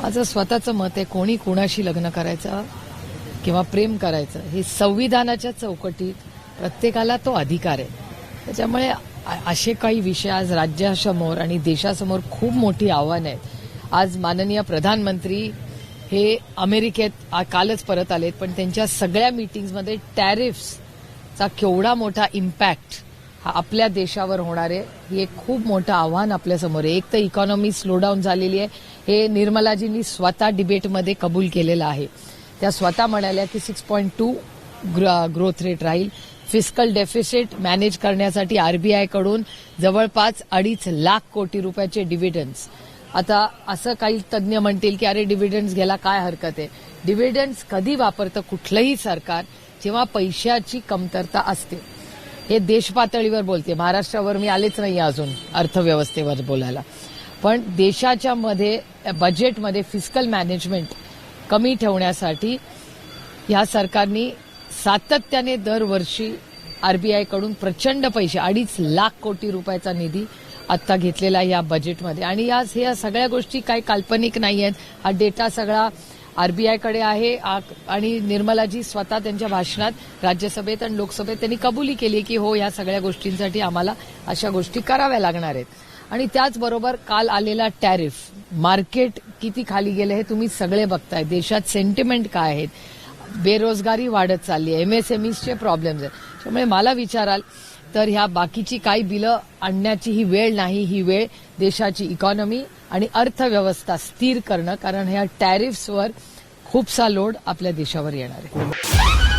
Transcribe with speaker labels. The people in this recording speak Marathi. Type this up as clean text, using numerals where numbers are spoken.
Speaker 1: माझं स्वतःचं मत आहे, कोणी कुणाशी लग्न करायचं किंवा प्रेम करायचं हे संविधानाच्या चौकटीत प्रत्येकाला तो अधिकार आहे. त्याच्यामुळे असे काही विषय आज राज्यासमोर आणि देशासमोर खूप मोठी आव्हानं आहेत. आज माननीय प्रधानमंत्री हे अमेरिकेत कालच परत आलेत, पण त्यांच्या सगळ्या मीटिंग्समध्ये टॅरिफ्सचा केवढा मोठा इम्पॅक्ट हा आपल्या देशावर होणार आहे हे एक खूप मोठं आव्हान आपल्यासमोर आहे. एक तर इकॉनॉमी स्लोडाऊन झालेली आहे, हे निर्मलाजींनी स्वतः डिबेटमध्ये कबूल केलेलं आहे. त्या स्वतः म्हणाल्या की 6.2 ग्रोथ रेट राहील. फिस्कल डेफिसिट मॅनेज करण्यासाठी आरबीआयकडून जवळपास 2.5 लाख कोटी रुपयाचे डिव्हिडंड्स. आता असं काही तज्ज्ञ म्हणतील की अरे डिव्हिडंड्स घ्यायला काय हरकत आहे. डिव्हिडंड्स कधी वापरतं कुठलंही सरकार, जेव्हा पैशाची कमतरता असते. हे देशपातळीवर बोलते, महाराष्ट्रावर मी आलेच नाही अजून अर्थव्यवस्थेवर बोलायला. पण देशाच्या मध्ये बजेटमध्ये फिस्कल मॅनेजमेंट कमी ठेवण्यासाठी या सरकारने सातत्याने दरवर्षी आरबीआयकडून प्रचंड पैसे 2.5 लाख कोटी रुपयाचा निधी आत्ता घेतलेला या बजेटमध्ये. आणि या सगळ्या गोष्टी काही काल्पनिक नाही आहेत. हा डेटा सगळा आरबीआयकडे आहे आणि निर्मलाजी स्वतः त्यांच्या भाषणात राज्यसभेत आणि लोकसभेत त्यांनी कबुली केली की हो, या सगळ्या गोष्टींसाठी आम्हाला अशा गोष्टी कराव्या लागणार आहेत. आणि त्याचबरोबर काल आलेला टॅरिफ, मार्केट किती खाली गेलं हे तुम्ही सगळे बघताय. देशात सेंटिमेंट काय आहेत, बेरोजगारी वाढत चालली आहे, एमएसएमईचे प्रॉब्लेम्स आहेत. त्यामुळे मला विचाराल तर ह्या बाकीची काही बिलं आणण्याची ही वेळ नाही. ही वेळ देशाची इकॉनॉमी आणि अर्थव्यवस्था स्थिर करणं, कारण ह्या टॅरिफ्सवर खूपसा लोड आपल्या देशावर येणार आहे.